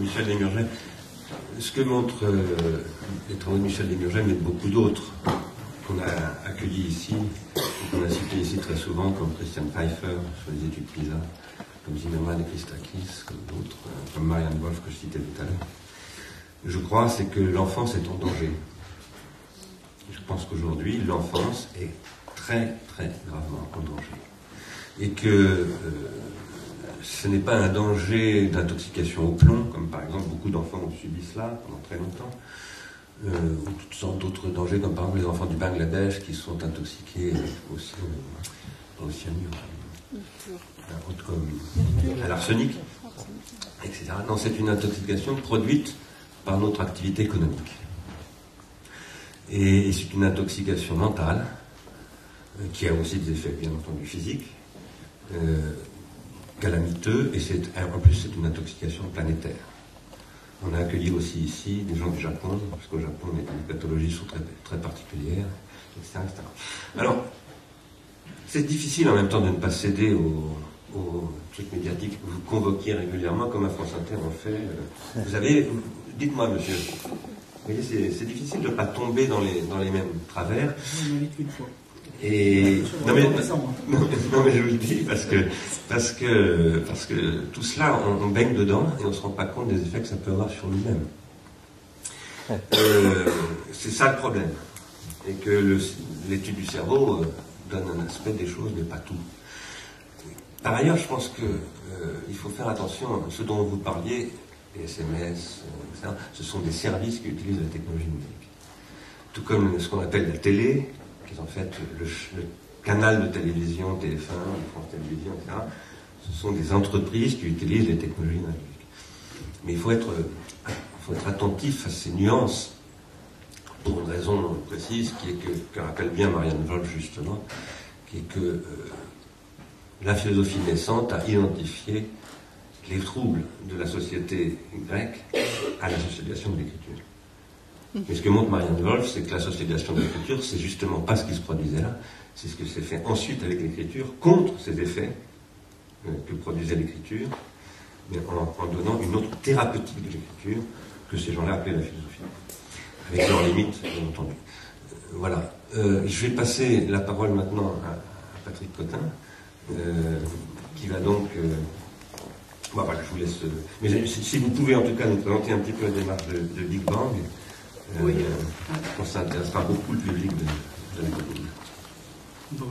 Michel Desmurget. Ce que montre les travaux de Michel Desmurget, mais de beaucoup d'autres qu'on a accueillis ici, qu'on a cités ici très souvent, comme Christian Pfeiffer sur les études PISA, comme Zimmermann et Christakis, comme d'autres, comme Marianne Wolf que je citais tout à l'heure. Je crois, c'est que l'enfance est en danger. Je pense qu'aujourd'hui, l'enfance est très, très gravement en danger. Et que ce n'est pas un danger d'intoxication au plomb, comme par exemple beaucoup d'enfants ont subi cela pendant très longtemps, ou toutes sortes d'autres dangers, comme par exemple les enfants du Bangladesh qui sont intoxiqués au cyanure, à l'arsenic, etc. Non, c'est une intoxication produite par notre activité économique. Et c'est une intoxication mentale, qui a aussi des effets, bien entendu, physiques, calamiteux, et en plus c'est une intoxication planétaire. On a accueilli aussi ici des gens du Japon, parce qu'au Japon les pathologies sont très, très particulières, etc., etc. Alors, c'est difficile en même temps de ne pas céder aux trucs médiatiques que vous convoquiez régulièrement, comme à France Inter on fait. Vous avez, dites-moi monsieur, vous voyez, c'est difficile de ne pas tomber dans les mêmes travers. Et non mais je vous le dis parce que tout cela on baigne dedans et on ne se rend pas compte des effets que ça peut avoir sur nous-mêmes. C'est ça le problème, et que l'étude du cerveau donne un aspect des choses mais pas tout. Par ailleurs, je pense que il faut faire attention à ce dont vous parliez, les SMS, etc. Ce sont des services qui utilisent la technologie numérique, tout comme ce qu'on appelle la télé, qui est en fait le canal de télévision, TF1, France Télévisions, etc. Ce sont des entreprises qui utilisent les technologies numériques. Mais il faut être attentif à ces nuances, pour une raison précise, qui est que rappelle bien Marianne Wolf justement, qui est que la philosophie naissante a identifié les troubles de la société grecque à l'association de l'écriture. Mais ce que montre Marianne Wolf, c'est que l'association de l'écriture, c'est justement pas ce qui se produisait là, c'est ce que s'est fait ensuite avec l'écriture, contre ces effets que produisait l'écriture, mais en donnant une autre thérapeutique de l'écriture que ces gens-là appelaient la philosophie, avec leurs limites, bien entendu. Voilà. Je vais passer la parole maintenant à Patrick Cotin, qui va donc... bon, voilà, je vous laisse... mais si vous pouvez en tout cas nous présenter un petit peu la démarche de Big Bang, oui. Ça intéressera beaucoup le public de l'économie. Bon,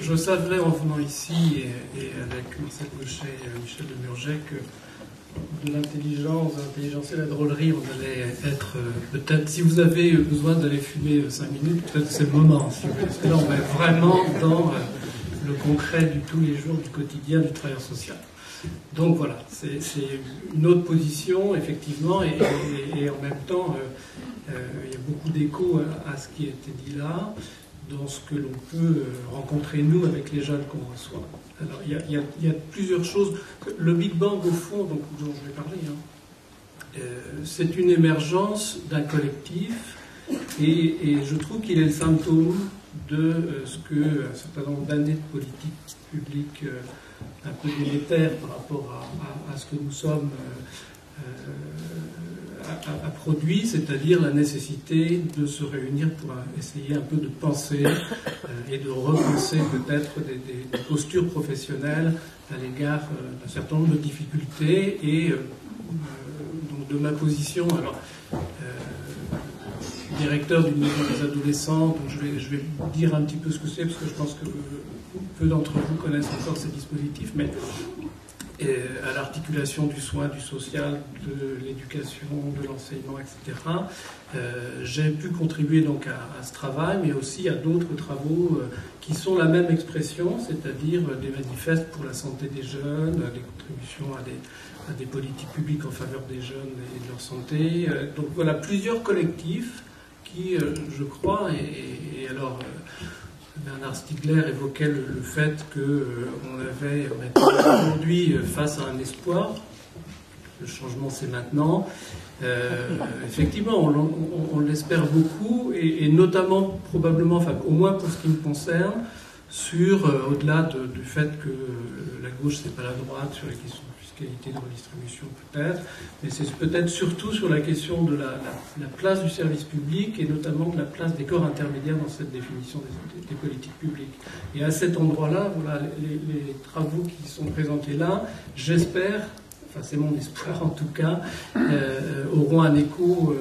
je savais en venant ici et avec Marcel Gauchet et Michel Desmurget que de l'intelligence et la drôlerie, on allait être peut-être, si vous avez besoin d'aller fumer 5 minutes, peut-être c'est le moment, si vous voulez, parce que là on va être vraiment dans le concret du tous les jours, du quotidien du travailleur social. Donc voilà, c'est une autre position, effectivement, et en même temps, il y a beaucoup d'écho à ce qui a été dit là, dans ce que l'on peut rencontrer, nous, avec les jeunes qu'on reçoit. Alors, il y a plusieurs choses. Le Big Bang, au fond, donc, dont je vais parler, c'est une émergence d'un collectif, et je trouve qu'il est le symptôme de ce que un certain nombre d'années de politique publique un peu délétère par rapport à ce que nous sommes a produit, c'est-à-dire la nécessité de se réunir pour essayer un peu de penser et de repenser peut-être des postures professionnelles à l'égard d'un certain nombre de difficultés et donc de ma position. Alors, je suis directeur d'une maison des adolescents, donc je vais dire un petit peu ce que c'est, parce que je pense que peu d'entre vous connaissent encore ces dispositifs, mais à l'articulation du soin, du social, de l'éducation, de l'enseignement, etc. J'ai pu contribuer donc à ce travail, mais aussi à d'autres travaux qui sont la même expression, c'est-à-dire des manifestes pour la santé des jeunes, des contributions à des politiques publiques en faveur des jeunes et de leur santé. Donc voilà, plusieurs collectifs qui, je crois, et alors... Bernard Stiegler évoquait le fait qu'on avait aujourd'hui face à un espoir. Le changement, c'est maintenant. Effectivement, on l'espère beaucoup, et notamment, probablement, enfin, au moins pour ce qui me concerne, sur, au-delà du fait que la gauche, c'est pas la droite sur les questions fiscalité de redistribution peut-être, mais c'est peut-être surtout sur la question de la place du service public et notamment de la place des corps intermédiaires dans cette définition des politiques publiques. Et à cet endroit-là, voilà, les travaux qui sont présentés là, j'espère, enfin c'est mon espoir en tout cas, auront un écho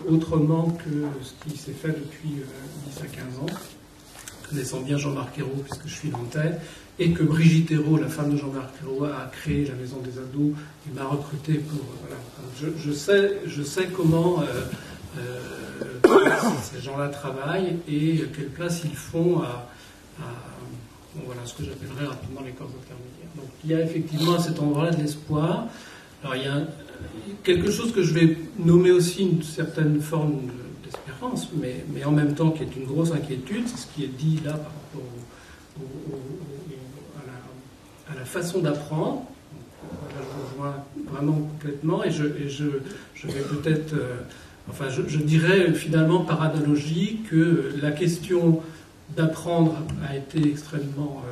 autrement que ce qui s'est fait depuis 10 à 15 ans, connaissant bien Jean-Marc Ayrault puisque je suis nantais, et que Brigitte Ayrault, la femme de Jean-Marc Ayrault, a créé la Maison des Ados et m'a recruté pour... voilà. Je sais comment ces gens-là travaillent et quelle place ils font à bon, voilà, ce que j'appellerais rapidement les corps intermédiaires. Donc il y a effectivement à cet endroit-là de l'espoir. Alors il y a quelque chose que je vais nommer aussi une certaine forme d'espérance, mais en même temps qui est une grosse inquiétude, c'est ce qui est dit là par rapport à la façon d'apprendre. Là, je rejoins vraiment complètement et je vais peut-être... enfin, je dirais finalement par analogie que la question d'apprendre a été extrêmement...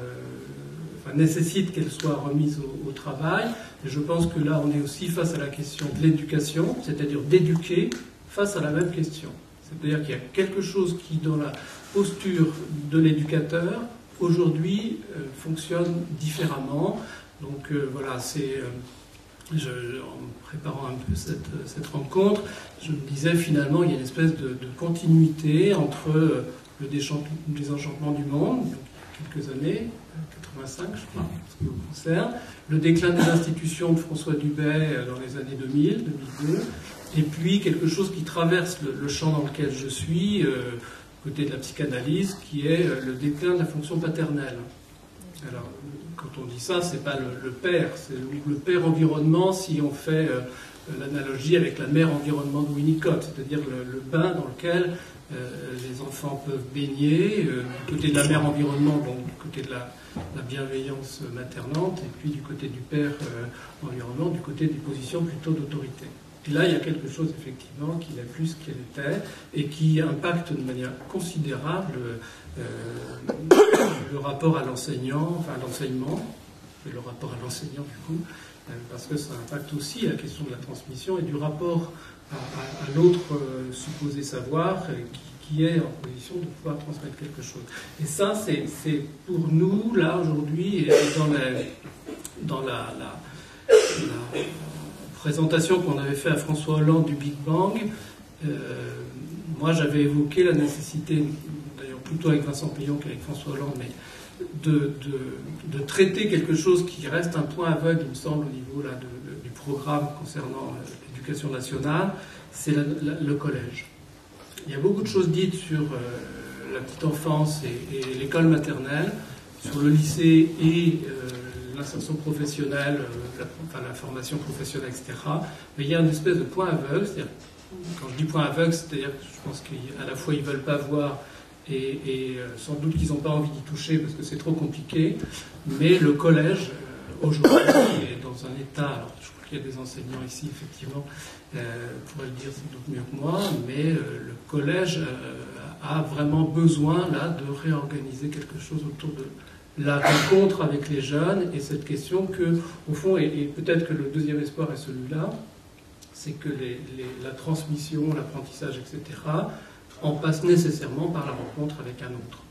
enfin, nécessite qu'elle soit remise au travail. Et je pense que là, on est aussi face à la question de l'éducation, c'est-à-dire d'éduquer face à la même question. C'est-à-dire qu'il y a quelque chose qui, dans la posture de l'éducateur, aujourd'hui, fonctionne différemment. Donc voilà, c'est... en préparant un peu cette rencontre, je me disais finalement il y a une espèce de continuité entre le désenchantement du monde, donc quelques années, 85 je crois, ce qui vous concerne, le déclin des institutions de François Dubet dans les années 2000, 2002, et puis quelque chose qui traverse le champ dans lequel je suis, côté de la psychanalyse, qui est le déclin de la fonction paternelle. Alors, quand on dit ça, c'est pas le père, c'est le père environnement si on fait l'analogie avec la mère environnement de Winnicott, c'est-à-dire le bain dans lequel les enfants peuvent baigner, du côté de la mère environnement, donc du côté de la bienveillance maternante, et puis du côté du père environnement, du côté des positions plutôt d'autorité. Et là, il y a quelque chose, effectivement, qui n'est plus ce qu'elle était, et qui impacte de manière considérable le rapport à l'enseignant, enfin à l'enseignement, et le rapport à l'enseignant, du coup, parce que ça impacte aussi la question de la transmission et du rapport à l'autre supposé savoir, qui est en position de pouvoir transmettre quelque chose. Et ça, c'est pour nous, là, aujourd'hui, et dans la présentation qu'on avait fait à François Hollande du Big Bang, moi j'avais évoqué la nécessité, d'ailleurs plutôt avec Vincent Payon qu'avec François Hollande, mais de traiter quelque chose qui reste un point aveugle, il me semble, au niveau là, du programme concernant l'éducation nationale, c'est le collège. Il y a beaucoup de choses dites sur la petite enfance et l'école maternelle, sur le lycée et l'insertion professionnelle, la formation professionnelle, etc. Mais il y a une espèce de point aveugle, c'est-à-dire, quand je dis point aveugle, c'est-à-dire que je pense qu'à la fois ils ne veulent pas voir et sans doute qu'ils n'ont pas envie d'y toucher parce que c'est trop compliqué, mais le collège, aujourd'hui, est dans un état, alors je crois qu'il y a des enseignants ici, effectivement, pourraient le dire sans doute mieux que moi, mais le collège a vraiment besoin, là, de réorganiser quelque chose autour de la rencontre avec les jeunes et cette question que, au fond, et peut-être que le deuxième espoir est celui-là, c'est que la transmission, l'apprentissage, etc., en passe nécessairement par la rencontre avec un autre.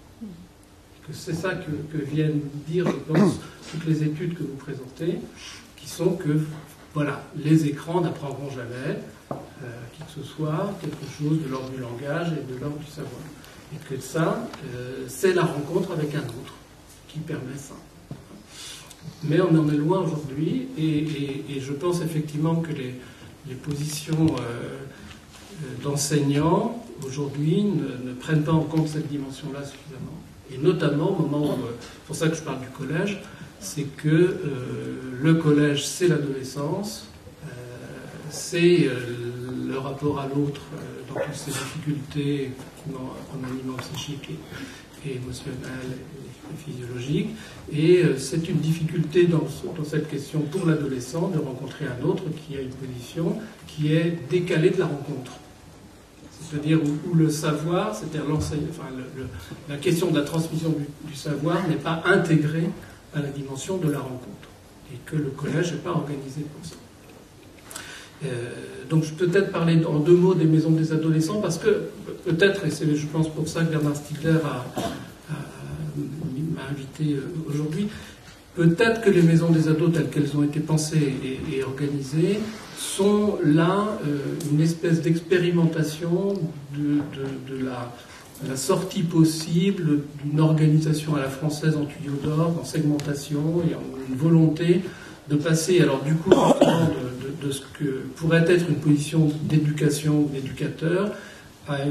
Que c'est ça que viennent dire, je pense, toutes les études que vous présentez, qui sont que, voilà, les écrans n'apprendront jamais, qui que ce soit, quelque chose de l'ordre du langage et de l'ordre du savoir. Et que ça, c'est la rencontre avec un autre qui permet ça. Mais on en est loin aujourd'hui, et je pense effectivement que les positions d'enseignants, aujourd'hui, ne prennent pas en compte cette dimension-là suffisamment. Et notamment, au moment où, c'est pour ça que je parle du collège, c'est que le collège, c'est l'adolescence, c'est le rapport à l'autre dans toutes ses difficultés, en psychiques et émotionnelles et physiologiques. Et c'est une difficulté dans cette question pour l'adolescent de rencontrer un autre qui a une position qui est décalée de la rencontre. C'est-à-dire où le savoir, c'est-à-dire la question de la transmission du savoir n'est pas intégrée à la dimension de la rencontre. et que le collège n'est pas organisé pour ça. Donc je peux peut-être parler en 2 mots des maisons des adolescents, parce que peut-être, et c'est je pense pour ça que Bernard Stiegler m'a invité aujourd'hui, peut-être que les maisons des ados telles qu'elles ont été pensées et organisées sont là une espèce d'expérimentation de la sortie possible d'une organisation à la française en tuyau d'orgue, en segmentation, et en une volonté de passer, alors du coup, de ce que pourrait être une position d'éducation d'éducateur à un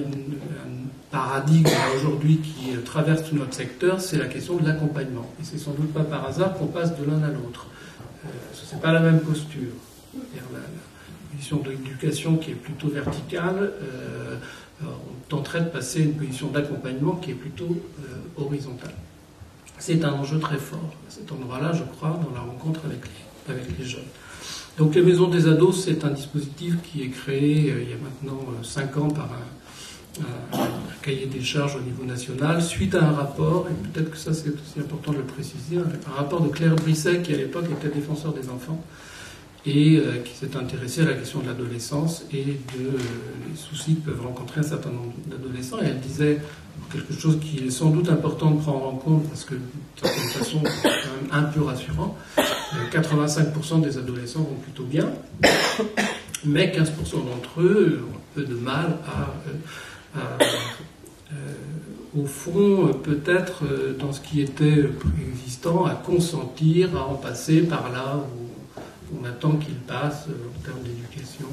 paradigme aujourd'hui qui traverse tout notre secteur, c'est la question de l'accompagnement. Et c'est sans doute pas par hasard qu'on passe de l'un à l'autre. C'est pas la même posture. La position d'éducation qui est plutôt verticale, on tenterait de passer à une position d'accompagnement qui est plutôt horizontale. C'est un enjeu très fort, à cet endroit-là, je crois, dans la rencontre avec les jeunes. Donc les maisons des ados, c'est un dispositif qui est créé il y a maintenant 5 ans par un cahier des charges au niveau national, suite à un rapport, et peut-être que ça c'est aussi important de le préciser, un rapport de Claire Brisset, qui à l'époque était défenseur des enfants, et qui s'est intéressée à la question de l'adolescence et des soucis que peuvent rencontrer un certain nombre d'adolescents. Et elle disait quelque chose qui est sans doute important de prendre en compte, parce que de certaine façon c'est quand même un peu rassurant. 85% des adolescents vont plutôt bien, mais 15% d'entre eux ont un peu de mal au fond, peut-être dans ce qui était préexistant, à consentir, à en passer par là où on attend qu'ils passent en termes d'éducation,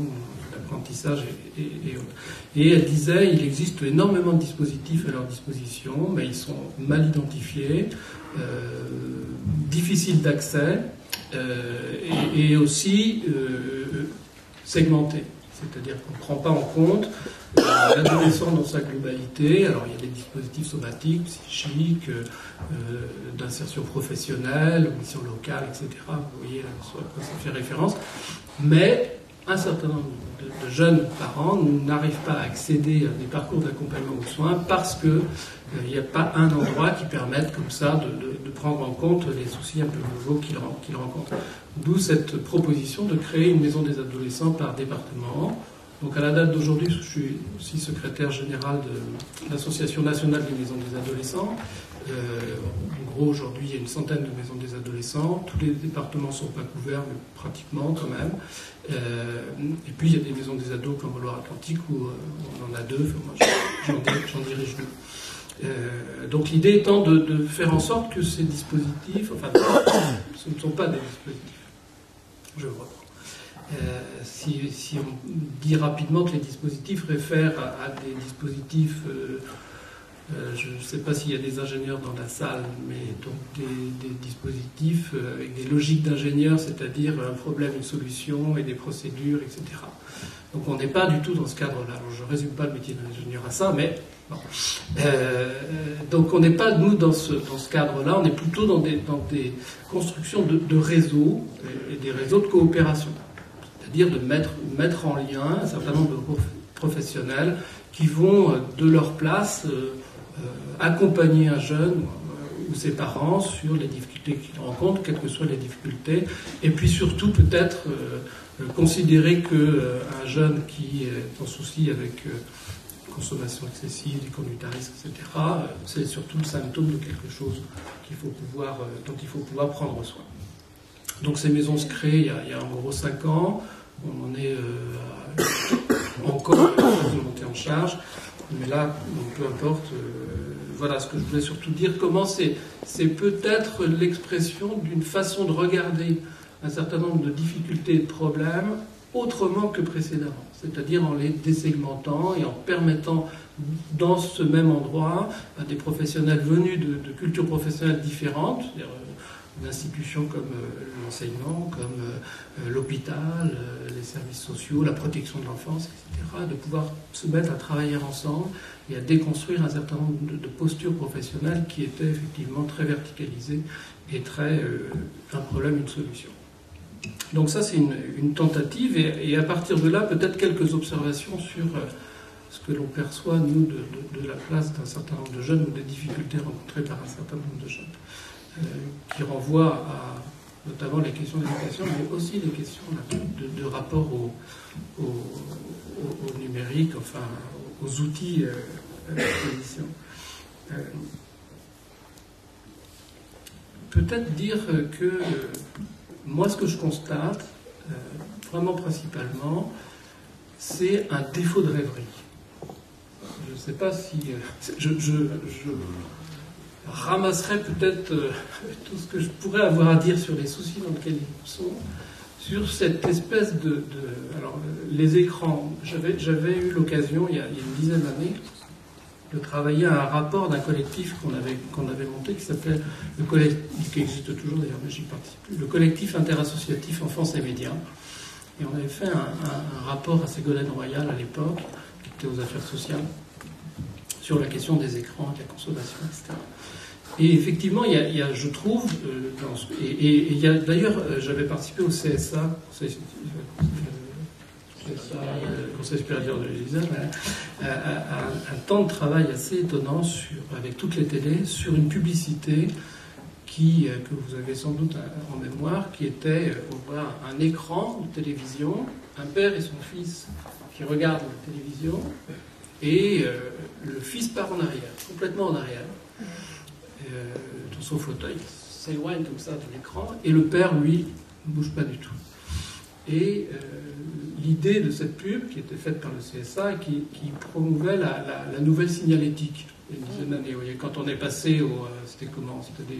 d'apprentissage et autres. Et elle disait, il existe énormément de dispositifs à leur disposition, mais ils sont mal identifiés, difficiles d'accès, et aussi segmentés. C'est-à-dire qu'on ne prend pas en compte l'adolescent dans sa globalité. Alors il y a des dispositifs somatiques, psychiques, d'insertion professionnelle, mission locale, etc. Vous voyez à quoi ça fait référence. Mais un certain nombre de jeunes parents n'arrivent pas à accéder à des parcours d'accompagnement aux soins parce qu'il n'y a pas un endroit qui permette comme ça de prendre en compte les soucis un peu nouveaux qu'ils rencontrent. D'où cette proposition de créer une maison des adolescents par département. Donc à la date d'aujourd'hui, je suis aussi secrétaire général de l'Association nationale des maisons des adolescents. En gros, aujourd'hui, il y a une centaine de maisons des adolescents. Tous les départements ne sont pas couverts, mais pratiquement quand même. Et puis, il y a des maisons des ados comme au Loire-Atlantique où on en a 2. Enfin, moi, j'en dirige 2. Donc l'idée étant de faire en sorte que ces dispositifs, enfin, ce ne sont pas des dispositifs. Je vois. Si on dit rapidement que les dispositifs réfèrent à des dispositifs, je ne sais pas s'il y a des ingénieurs dans la salle, mais donc des dispositifs avec des logiques d'ingénieurs, c'est-à-dire un problème, une solution et des procédures, etc. Donc on n'est pas du tout dans ce cadre-là. Alors je ne résume pas le métier d'ingénieur à ça, mais bon. Donc on n'est pas, nous, dans ce cadre-là, on est plutôt dans des constructions de réseaux et des réseaux de coopération. C'est-à-dire de mettre en lien un certain nombre de professionnels qui vont, de leur place, accompagner un jeune ou ses parents sur les difficultés qu'ils rencontrent, quelles que soient les difficultés, et puis surtout peut-être considérer qu'un jeune qui est en souci avec consommation excessive, des conduites à risque, etc., c'est surtout le symptôme de quelque chose dont il faut pouvoir prendre soin. Donc ces maisons se créent il y a en gros 5 ans. On en est encore en train de monter en charge, mais là, peu importe. Voilà ce que je voulais surtout dire. Comment c'est peut-être l'expression d'une façon de regarder un certain nombre de difficultés et de problèmes autrement que précédemment, c'est-à-dire en les désegmentant et en permettant dans ce même endroit à des professionnels venus de cultures professionnelles différentes, c'est-à-dire d'institutions comme l'enseignement, comme l'hôpital, les services sociaux, la protection de l'enfance, etc., de pouvoir se mettre à travailler ensemble et à déconstruire un certain nombre de postures professionnelles qui étaient effectivement très verticalisées et très un problème, une solution. Donc ça, c'est une tentative, et à partir de là, peut-être quelques observations sur ce que l'on perçoit, nous, de la place d'un certain nombre de jeunes ou des difficultés rencontrées par un certain nombre de jeunes. Qui renvoie notamment les questions d'éducation, mais aussi les questions de rapport au numérique, enfin aux outils à disposition. Peut-être dire que moi, ce que je constate, vraiment principalement, c'est un défaut de rêverie. Je ne sais pas si... je ramasserai peut-être tout ce que je pourrais avoir à dire sur les soucis dans lesquels ils sont, sur cette espèce alors, les écrans. J'avais eu l'occasion, il y a une dizaine d'années, de travailler à un rapport d'un collectif qu'on avait monté, qui s'appelait, qui existe toujours d'ailleurs, mais j'y participe plus, le collectif interassociatif Enfance et Médias. Et on avait fait un rapport à Ségolène Royal à l'époque, qui était aux affaires sociales, sur la question des écrans, de la consommation, etc. Et effectivement, il y a, je trouve, il y a d'ailleurs, j'avais participé au CSA, Conseil supérieur de l'usage, un temps de travail assez étonnant avec toutes les télés sur une publicité que vous avez sans doute en mémoire, qui était, on voit un écran de télévision, un père et son fils qui regardent la télévision, et le fils part en arrière, complètement en arrière, dans son fauteuil, s'éloigne comme ça de l'écran, et le père, lui, ne bouge pas du tout. Et l'idée de cette pub, qui était faite par le CSA, qui promouvait la nouvelle signalétique, il y a une dizaine d'années. Vous voyez, quand on est passé au... C'était comment? C'était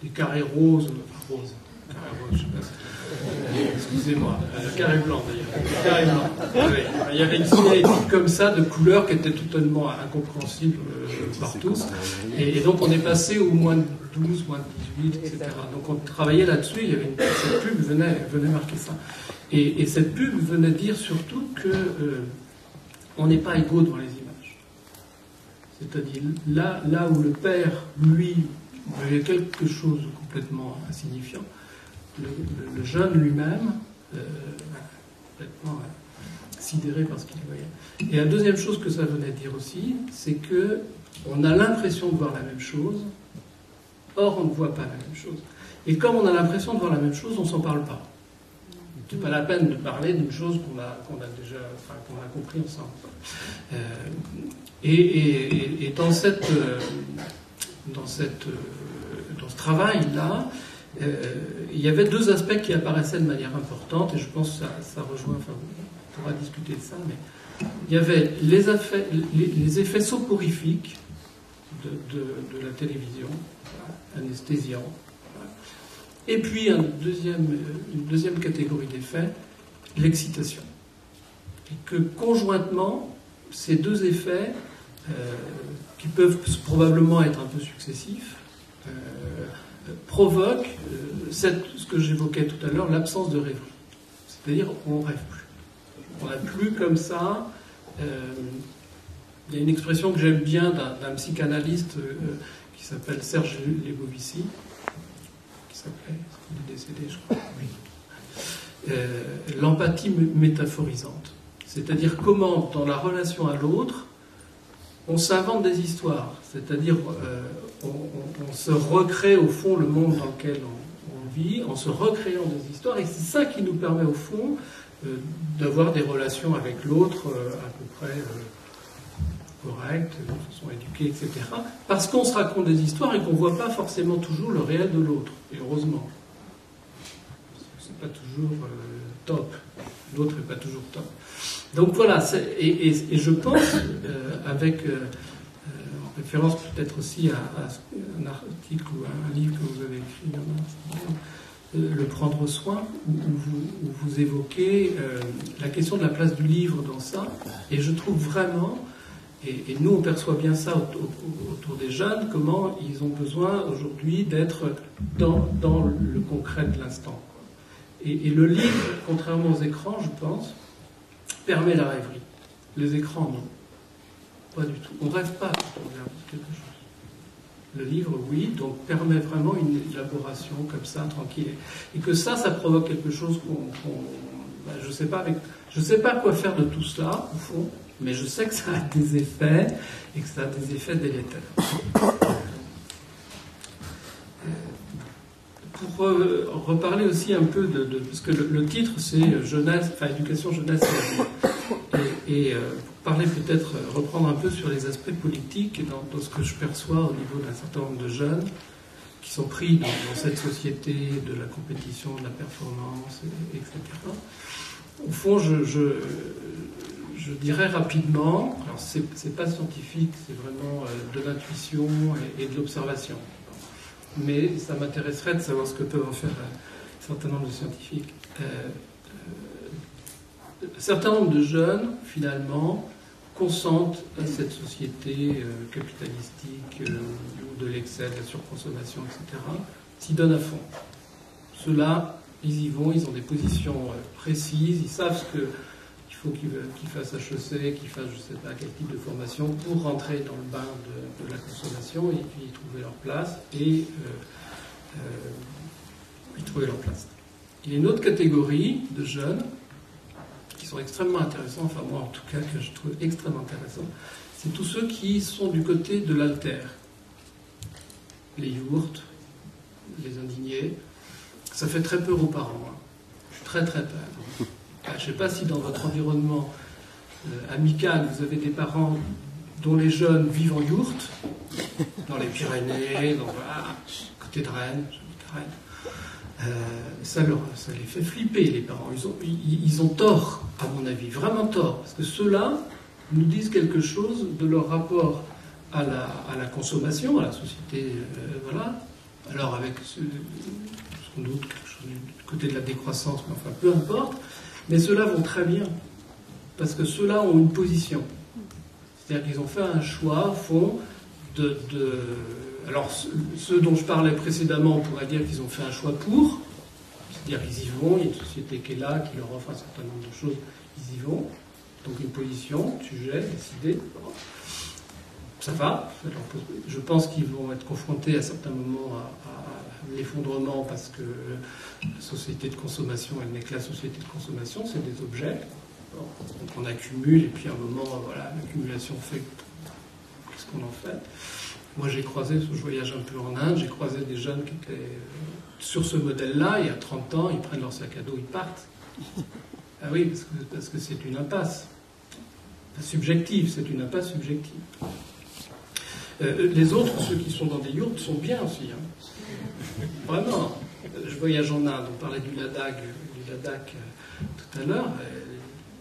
des carrés roses, carré rose, je sais pas. Excusez-moi, carré blanc d'ailleurs. Carré blanc. Oui. Il y avait une signalétique comme ça, de couleurs, qui était totalement incompréhensible par tous. Et donc on est passé au moins de 12, moins de 18, etc. Donc on travaillait là-dessus, il y avait cette pub venait marquer ça. Et cette pub venait dire surtout que on n'est pas égaux devant les images. C'est-à-dire là où le père, lui, voyait quelque chose de complètement insignifiant, le jeune lui-même, complètement sidéré par ce qu'il voyait. Et la deuxième chose que ça venait dire aussi, c'est que on a l'impression de voir la même chose, or on ne voit pas la même chose. Et comme on a l'impression de voir la même chose, on ne s'en parle pas. C'est pas la peine de parler d'une chose qu'on a compris ensemble. Et dans ce travail-là, il y avait deux aspects qui apparaissaient de manière importante, et je pense que ça rejoint, enfin, on pourra discuter de ça, mais il y avait les effets soporifiques de la télévision, anesthésiants, et puis une deuxième catégorie d'effets, l'excitation. Et que conjointement, ces deux effets, qui peuvent probablement être un peu successifs, provoquent ce que j'évoquais tout à l'heure, l'absence de rêverie. C'est-à-dire qu'on ne rêve plus. On n'a plus comme ça... Il y a une expression que j'aime bien d'un psychanalyste qui s'appelle Serge Lebovici, il est décédé, je crois. Oui. L'empathie métaphorisante. C'est-à-dire comment, dans la relation à l'autre, on s'invente des histoires. C'est-à-dire, on se recrée au fond le monde dans lequel on vit, en se recréant des histoires, et c'est ça qui nous permet au fond d'avoir des relations avec l'autre à peu près correctes, de façon éduquée, etc. Parce qu'on se raconte des histoires et qu'on ne voit pas forcément toujours le réel de l'autre. Et heureusement. C'est pas toujours top. L'autre n'est pas toujours top. Donc voilà, et je pense, avec en référence peut-être aussi à un article ou à un livre que vous avez écrit, Le prendre soin, où vous évoquez la question de la place du livre dans ça, et je trouve vraiment, et nous on perçoit bien ça autour des jeunes, comment ils ont besoin aujourd'hui d'être dans le concret de l'instant. Et le livre, contrairement aux écrans, je pense, permet la rêverie. Les écrans, non. Pas du tout. On ne rêve pas quand on regarde quelque chose. Le livre, oui, donc permet vraiment une élaboration comme ça, tranquille. Et que ça provoque quelque chose je sais pas quoi faire de tout cela, au fond, mais je sais que ça a des effets, et que ça a des effets délétères. pour reparler aussi un peu parce que le titre c'est jeunesse, enfin éducation, jeunesse et pour parler peut-être, reprendre un peu sur les aspects politiques dans ce que je perçois au niveau d'un certain nombre de jeunes qui sont pris dans cette société de la compétition, de la performance, etc. Au fond, je dirais rapidement, alors c'est pas scientifique, c'est vraiment de l'intuition et de l'observation. Mais ça m'intéresserait de savoir ce que peuvent en faire un certain nombre de scientifiques. Un certain nombre de jeunes, finalement, consentent à cette société capitalistique ou de l'excès, de la surconsommation, etc., s'y donnent à fond. Ceux-là, ils y vont, ils ont des positions précises, ils savent ce qu'il faut qu'ils fassent HEC, qu'ils fassent je ne sais pas quel type de formation pour rentrer dans le bain de la consommation et puis y trouver leur place y trouver leur place. Il y a une autre catégorie de jeunes qui sont extrêmement intéressants, enfin moi en tout cas que je trouve extrêmement intéressants, c'est tous ceux qui sont du côté de l'altère. Les yourtes, les indignés, ça fait très peur aux parents, hein. Très très peur. Je ne sais pas si dans votre environnement amical, vous avez des parents dont les jeunes vivent en yourte, dans les Pyrénées, côté de Rennes, ça les fait flipper, les parents. Ils ont tort, à mon avis, vraiment tort, parce que ceux-là nous disent quelque chose de leur rapport à la consommation, à la société, voilà. Alors avec sans doute quelque chose du côté de la décroissance, mais enfin peu importe. Mais ceux-là vont très bien, parce que ceux-là ont une position. C'est-à-dire qu'ils ont fait un choix, au fond, Alors, ceux dont je parlais précédemment, on pourrait dire qu'ils ont fait un choix pour, c'est-à-dire qu'ils y vont, il y a une société qui est là, qui leur offre un certain nombre de choses, ils y vont. Donc une position, sujet, décidé. Ça va. Je pense qu'ils vont être confrontés à certains moments à l'effondrement, parce que la société de consommation, elle n'est que la société de consommation, c'est des objets. Donc on accumule, et puis à un moment, voilà, l'accumulation fait qu'est-ce qu'on en fait. Moi j'ai croisé, je voyage un peu en Inde, j'ai croisé des jeunes qui étaient sur ce modèle-là, il y a 30 ans, ils prennent leur sac à dos, ils partent. Ah oui, parce que c'est une impasse. Pas subjective, c'est une impasse subjective. Les autres, ceux qui sont dans des yourtes, sont bien aussi. Hein. Vraiment. Je voyage en Inde, on parlait du Ladakh tout à l'heure.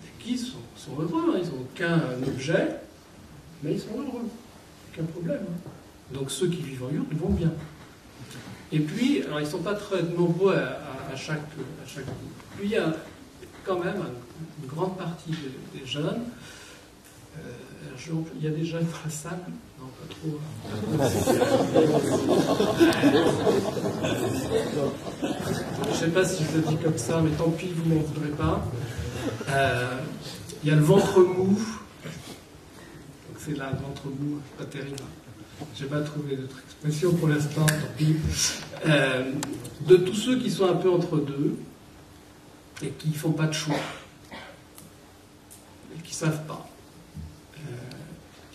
Les Guises sont heureux, hein. Ils n'ont aucun objet, mais ils sont heureux. Aucun problème. Hein. Donc ceux qui vivent en yourte vont bien. Et puis, alors ils ne sont pas très nombreux à chaque groupe. Puis il y a quand même une grande partie des jeunes. Il y a des jeunes dans la salle. Non, pas trop. Je ne sais pas si je le dis comme ça, mais tant pis, vous ne m'en voudrez pas. Il y a le ventre mou. Donc c'est là, le ventre mou, pas terrible. Je n'ai pas trouvé d'autre expression pour l'instant, tant pis. De tous ceux qui sont un peu entre deux et qui ne font pas de choix, et qui ne savent pas.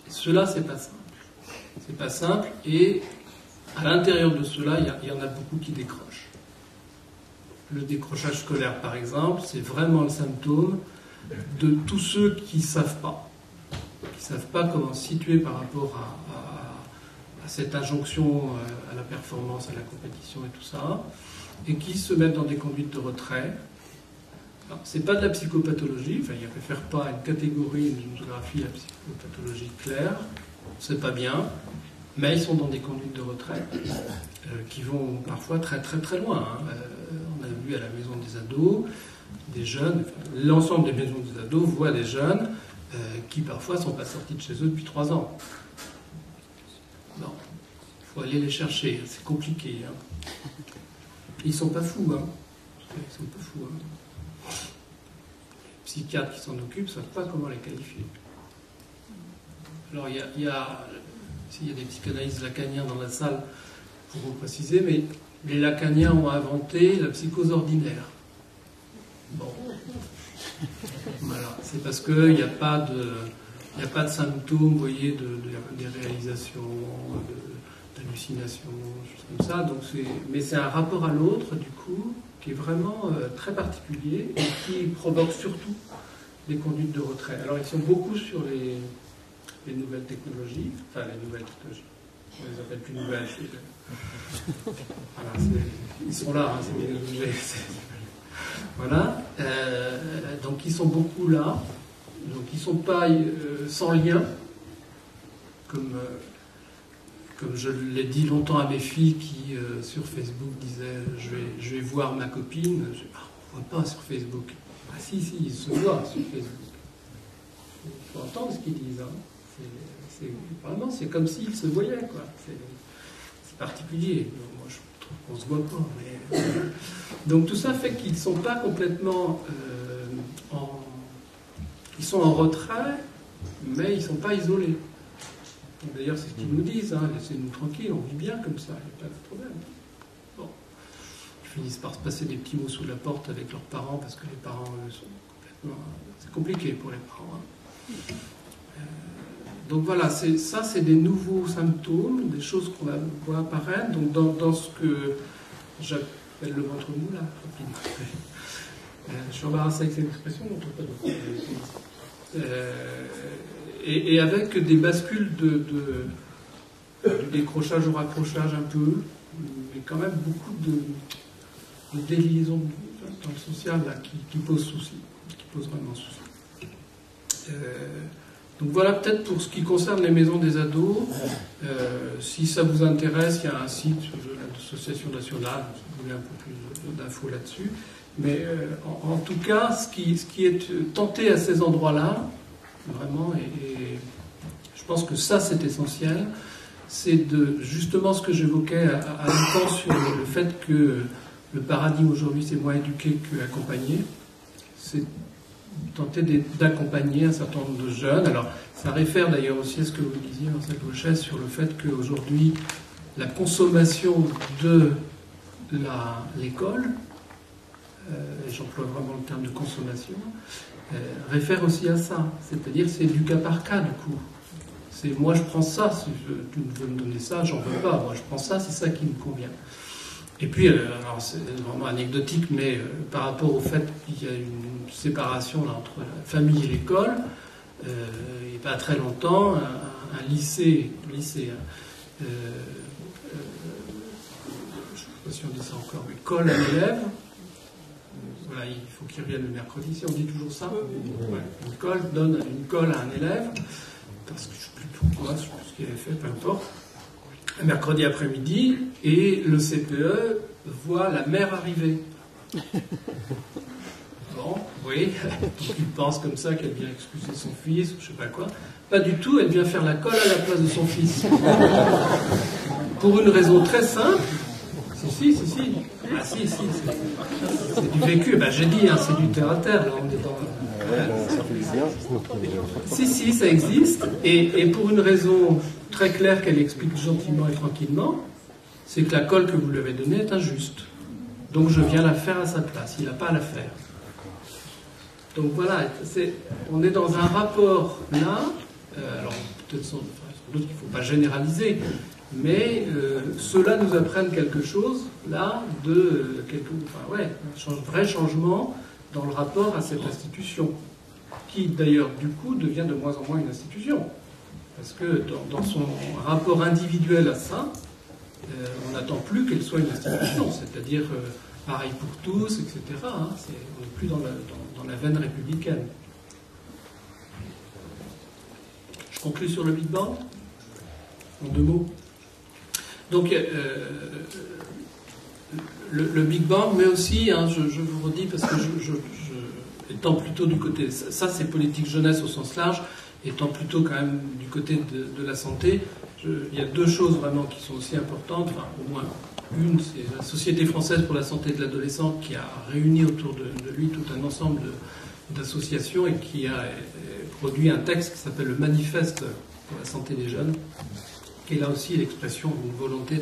Ceux-là, c'est pas simple. C'est pas simple, et à l'intérieur de ceux-là, il y en a beaucoup qui décrochent. Le décrochage scolaire, par exemple, c'est vraiment le symptôme de tous ceux qui ne savent pas. Qui ne savent pas comment se situer par rapport à cette injonction à la performance, à la compétition et tout ça, et qui se mettent dans des conduites de retrait. Ce n'est pas de la psychopathologie, enfin, il ne réfère pas à une catégorie, une géographie, la psychopathologie claire, c'est pas bien, mais ils sont dans des conduites de retrait qui vont parfois très très très loin. Hein. On a vu à la maison des ados, des jeunes, enfin, l'ensemble des maisons des ados voient des jeunes qui parfois ne sont pas sortis de chez eux depuis 3 ans. Non, il faut aller les chercher, c'est compliqué. Hein. Ils ne sont pas fous, hein. Ils sont pas fous, hein. Les psychiatres qui s'en occupent ne savent pas comment les qualifier. Alors, s'il y a des psychanalystes lacaniens dans la salle, pourront préciser, mais les lacaniens ont inventé la psychose ordinaire. Bon. Voilà. C'est parce qu'il n'y a pas de symptômes, vous voyez, des réalisations, de hallucinations, choses comme ça. Donc mais c'est un rapport à l'autre, du coup, qui est vraiment très particulier et qui provoque surtout des conduites de retrait. Alors, ils sont beaucoup sur les nouvelles technologies, enfin, les nouvelles technologies. On les appelle plus nouvelles. Voilà, ils sont là, hein, c'est bien obligé. Voilà. Donc, ils sont beaucoup là. Donc, ils ne sont pas sans lien, comme je l'ai dit longtemps à mes filles qui, sur Facebook, disaient je vais voir ma copine. On ne voit pas sur Facebook. Ah si, ils se voient sur Facebook. Il faut entendre ce qu'ils disent. Hein. Vraiment, c'est comme s'ils se voyaient, quoi. C'est particulier. Moi, je trouve qu'on ne se voit pas. Mais... Donc tout ça fait qu'ils ne sont pas complètement Ils sont en retrait, mais ils ne sont pas isolés. D'ailleurs, c'est ce qu'ils nous disent. Hein. Laissez-nous tranquilles, on vit bien comme ça, il n'y a pas de problème. Bon. Ils finissent par se passer des petits mots sous la porte avec leurs parents, parce que les parents, eux, sont complètement... C'est compliqué pour les parents. Hein. Donc voilà, ça c'est des nouveaux symptômes, des choses qu'on va voir apparaître. Donc dans ce que j'appelle le ventre mou, là, je suis embarrassé avec cette expression, on ne trouve pas d'autre. Et avec des bascules de décrochage au raccrochage un peu, mais quand même beaucoup de déliaisons dans le social là, qui posent souci, qui posent vraiment souci. Donc voilà peut-être pour ce qui concerne les maisons des ados. Si ça vous intéresse, il y a un site de l'association nationale, si vous voulez un peu plus d'infos là-dessus. Mais en tout cas, ce qui est tenté à ces endroits-là, vraiment, et je pense que ça c'est essentiel, c'est justement ce que j'évoquais à l'instant sur le fait que le paradigme aujourd'hui c'est moins éduqué qu'accompagné. C'est tenter d'accompagner un certain nombre de jeunes. Alors, ça réfère d'ailleurs aussi à ce que vous disiez, Marcel Gauchet, sur le fait qu'aujourd'hui, la consommation de l'école, j'emploie vraiment le terme de consommation, réfère aussi à ça. C'est-à-dire, c'est du cas par cas, du coup. C'est moi, je prends ça, si tu veux me donner ça, j'en veux pas. Moi, je prends ça, c'est ça qui me convient. Et puis, alors c'est vraiment anecdotique, mais par rapport au fait qu'il y a une séparation là, entre la famille et l'école, il n'y a pas très longtemps, un lycée, je ne sais pas si on dit ça encore, mais colle un élève. Voilà, il faut qu'il revienne le mercredi, si on dit toujours ça. Ouais, une colle donne une colle à un élève, parce que je ne sais plus pourquoi, je sais plus ce qu'il avait fait, peu importe. Un mercredi après-midi, et le CPE voit la mère arriver. Bon, oui, donc il pense comme ça qu'elle vient excuser son fils, ou je sais pas quoi. Pas du tout, elle vient faire la colle à la place de son fils. Pour une raison très simple. Si. Ah si, c'est du vécu. Ben, j'ai dit, hein, c'est du terre à terre, là, on est dans... Si, ça existe. Et pour une raison très claire qu'elle explique gentiment et tranquillement, c'est que la colle que vous lui avez donnée est injuste. Donc je viens la faire à sa place. Il n'a pas à la faire. Donc voilà, on est dans un rapport là. Alors peut-être sans doute qu'il ne faut pas généraliser, mais ceux-là nous apprennent quelque chose là un vrai changement dans le rapport à cette institution, qui d'ailleurs du coup devient de moins en moins une institution. Parce que dans son rapport individuel à ça, on n'attend plus qu'elle soit une institution, c'est-à-dire pareil pour tous, etc. Hein, on n'est plus dans la veine républicaine. Je conclue sur le Big Bang, en 2 mots. Donc, le Big Bang, mais aussi, hein, je vous redis, parce que étant plutôt du côté... Ça, c'est politique jeunesse au sens large. Étant plutôt quand même du côté de la santé, il y a 2 choses vraiment qui sont aussi importantes, enfin au moins une, c'est la Société française pour la santé de l'adolescent qui a réuni autour de lui tout un ensemble d'associations et qui a produit un texte qui s'appelle le Manifeste pour la santé des jeunes, qui est là aussi l'expression d'une volonté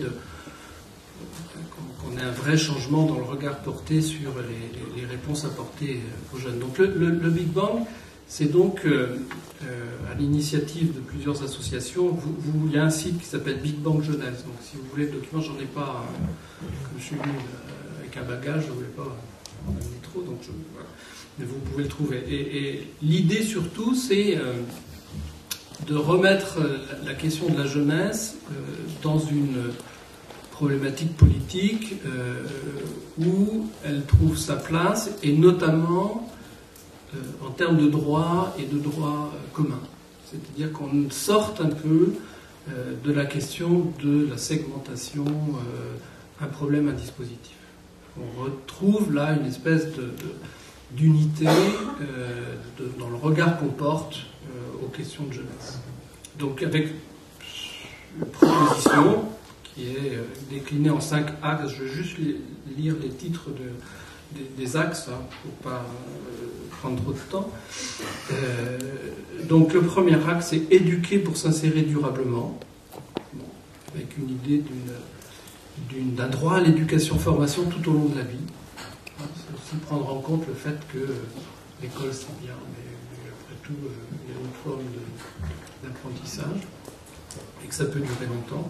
qu'on ait un vrai changement dans le regard porté sur les réponses apportées aux jeunes. Donc le Big Bang, C'est donc, à l'initiative de plusieurs associations, il y a un site qui s'appelle Big Bang Jeunesse. Donc si vous voulez le document, j'en ai pas, comme je suis venu avec un bagage, je ne voulais pas en amener trop, donc voilà. Mais vous pouvez le trouver. Et l'idée surtout, c'est de remettre la question de la jeunesse dans une problématique politique où elle trouve sa place, et notamment en termes de droits et de droits communs. C'est-à-dire qu'on sorte un peu de la question de la segmentation, un problème, un dispositif. On retrouve là une espèce d'unité dans le regard qu'on porte aux questions de jeunesse. Donc avec une proposition qui est déclinée en 5 axes, je vais juste lire les titres des axes, hein, pour ne pas prendre trop de temps. Donc le premier axe, c'est éduquer pour s'insérer durablement, avec une idée d'un droit à l'éducation-formation tout au long de la vie. C'est aussi prendre en compte le fait que l'école c'est bien, mais après tout, il y a une forme d'apprentissage et que ça peut durer longtemps.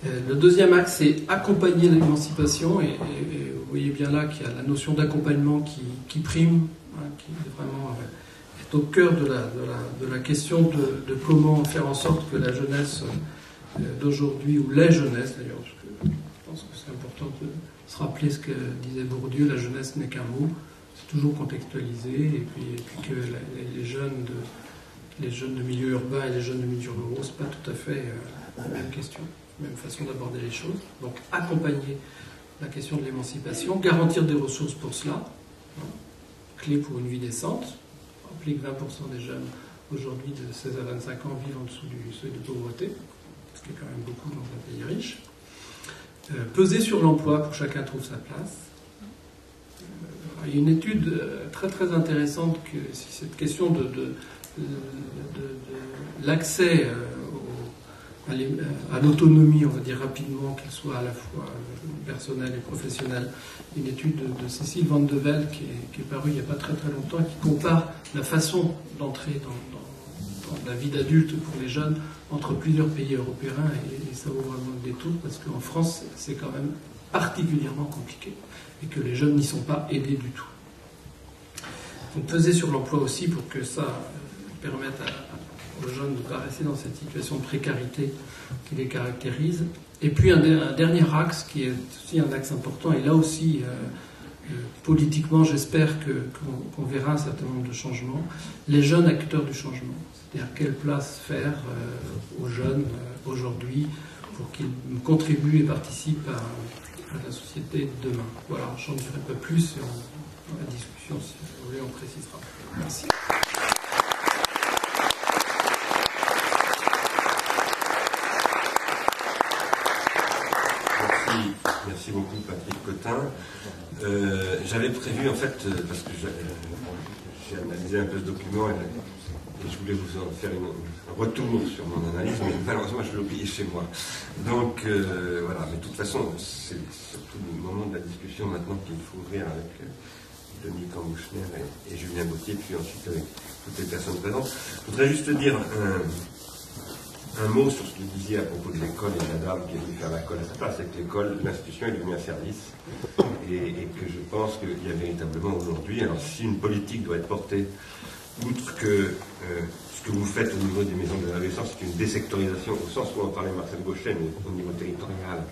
Le deuxième axe, c'est accompagner l'émancipation, et vous voyez bien là qu'il y a la notion d'accompagnement qui prime, hein, qui est vraiment est au cœur de la question de comment faire en sorte que la jeunesse d'aujourd'hui, ou les jeunesses d'ailleurs, parce que je pense que c'est important de se rappeler ce que disait Bourdieu, la jeunesse n'est qu'un mot, c'est toujours contextualisé, et puis que les jeunes de milieu urbain et les jeunes de milieu ruraux, c'est pas tout à fait la même question, même façon d'aborder les choses. Donc accompagner la question de l'émancipation, garantir des ressources pour cela, hein, clé pour une vie décente. Rappelez que 20% des jeunes aujourd'hui de 16 à 25 ans vivent en dessous du seuil de pauvreté, ce qui est quand même beaucoup dans un pays riche. Peser sur l'emploi pour que chacun trouve sa place. Il y a une étude très très intéressante que cette question de l'accès à l'autonomie, on va dire rapidement, qu'elle soit à la fois personnelle et professionnelle. Une étude de Cécile Van de Velde qui est parue il n'y a pas très très longtemps, qui compare la façon d'entrer dans la vie d'adulte pour les jeunes entre plusieurs pays européens, et ça vaut vraiment le détour, parce qu'en France c'est quand même particulièrement compliqué et que les jeunes n'y sont pas aidés du tout. Donc peser sur l'emploi aussi pour que ça permette aux jeunes de ne pas rester dans cette situation de précarité qui les caractérise. Et puis un dernier axe qui est aussi un axe important, et là aussi politiquement j'espère qu'on verra un certain nombre de changements, les jeunes acteurs du changement. C'est-à-dire quelle place faire aux jeunes aujourd'hui pour qu'ils contribuent et participent à la société de demain. Voilà, je n'en dirai pas plus, dans la discussion, si vous voulez, on précisera. Merci. Merci beaucoup Patrick Cotin. J'avais prévu en fait, parce que j'ai analysé un peu ce document et je voulais vous en faire un retour sur mon analyse, mais malheureusement je l'ai oublié chez moi. Donc voilà, mais de toute façon c'est surtout le moment de la discussion maintenant qu'il faut ouvrir avec Denis Cambouchner et Julien Gauthier, puis ensuite avec toutes les personnes présentes. Je voudrais juste dire un mot sur ce que vous disiez à propos de l'école et de la dame qui est venue faire la colle à sa place. C'est que l'école, l'institution est devenue un service, et que je pense qu'il y a véritablement aujourd'hui, alors si une politique doit être portée, outre que ce que vous faites au niveau des maisons de l'adolescence, c'est une désectorisation au sens où on parlait Marcel Gauchet, mais au niveau territorial,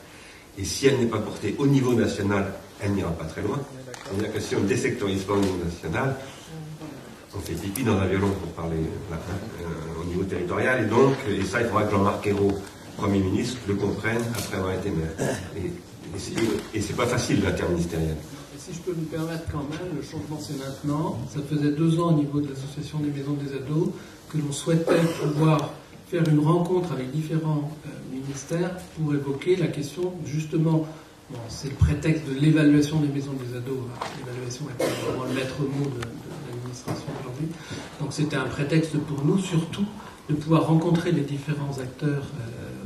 et si elle n'est pas portée au niveau national, elle n'ira pas très loin. C'est-à-dire que si on ne désectorise pas au niveau national, on fait pipi dans un violon, pour parler au niveau territorial, et ça, il faudra que Jean-Marc Ayrault, Premier ministre, le comprenne après avoir été maire. Et c'est pas facile, l'interministériel. Si je peux me permettre quand même, le changement c'est maintenant. Ça faisait 2 ans au niveau de l'association des maisons des ados que l'on souhaitait pouvoir faire une rencontre avec différents ministères pour évoquer la question, justement, bon, c'est le prétexte de l'évaluation des maisons des ados. L'évaluation est vraiment le maître mot de l'administration aujourd'hui. Donc c'était un prétexte pour nous, surtout, de pouvoir rencontrer les différents acteurs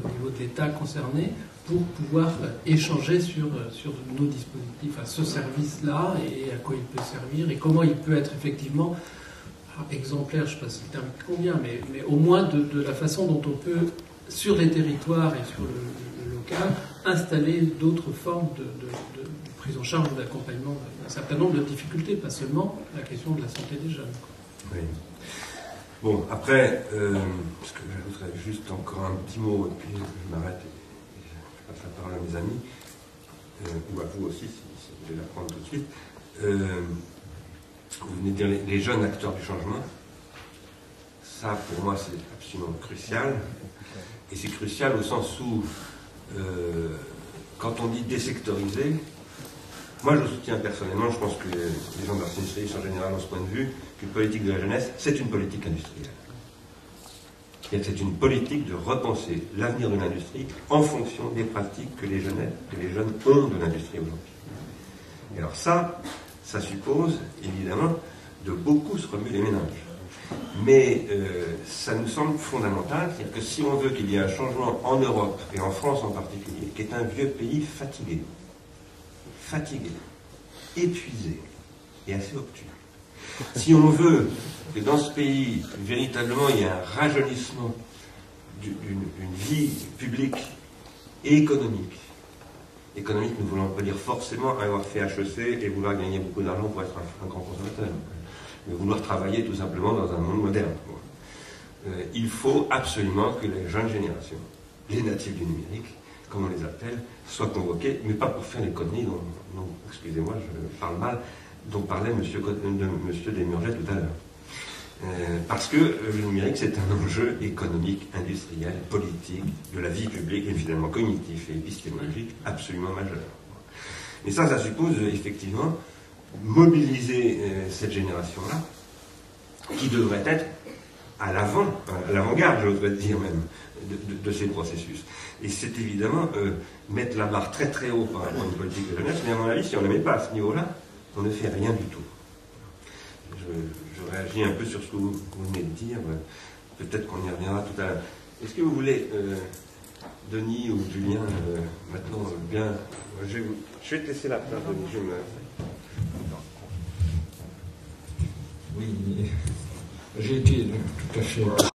au niveau de l'État concernés pour pouvoir échanger sur nos dispositifs, à ce service-là, et à quoi il peut servir, et comment il peut être effectivement exemplaire, je ne sais pas si le terme convient, mais au moins de la façon dont on peut, sur les territoires et sur le local, installer d'autres formes de prise en charge ou d'accompagnement d'un certain nombre de difficultés, pas seulement la question de la santé des jeunes. Oui. Bon, après, parce que j'ajouterais juste encore un petit mot, et puis je m'arrête et je passe la parole à mes amis, ou à vous aussi, si vous voulez la prendre tout de suite. Vous venez de dire les jeunes acteurs du changement. Ça, pour moi, c'est absolument crucial. Et c'est crucial au sens où, quand on dit désectoriser, moi je soutiens personnellement, je pense que les gens de l'Arsenal sont en général ont ce point de vue, qu'une politique de la jeunesse, c'est une politique industrielle. C'est une politique de repenser l'avenir de l'industrie en fonction des pratiques que les jeunes ont de l'industrie aujourd'hui. Et alors ça suppose évidemment de beaucoup se remuer les méninges. Mais ça nous semble fondamental, c'est-à-dire que si on veut qu'il y ait un changement en Europe, et en France en particulier, qui est un vieux pays fatigué, épuisé et assez obtus, si on veut que dans ce pays, véritablement, il y ait un rajeunissement d'une vie publique et économique, nous voulons pas dire forcément avoir fait HEC et vouloir gagner beaucoup d'argent pour être un grand consommateur, mais vouloir travailler tout simplement dans un monde moderne. Il faut absolument que les jeunes générations, les natifs du numérique, comme on les appelle, soient convoqués, mais pas pour faire les conneries dont excusez-moi, je parle mal, dont parlait M. Desmurget tout à l'heure. Parce que le numérique, c'est un enjeu économique, industriel, politique, de la vie publique, et finalement cognitif et épistémologique, absolument majeur. Mais ça suppose effectivement mobiliser cette génération-là, qui devrait être à l'avant-garde, j'oserais dire même, de ces processus. Et c'est évidemment mettre la barre très très haut par rapport à une politique de jeunesse, mais à mon avis, si on ne la met pas à ce niveau-là, on ne fait rien du tout. Je réagis un peu sur ce que vous venez de dire, peut-être qu'on y reviendra tout à l'heure. Est-ce que vous voulez, Denis ou Julien, maintenant, bien... Je vais te laisser la place, Denis. Oui, j'ai été tout à fait...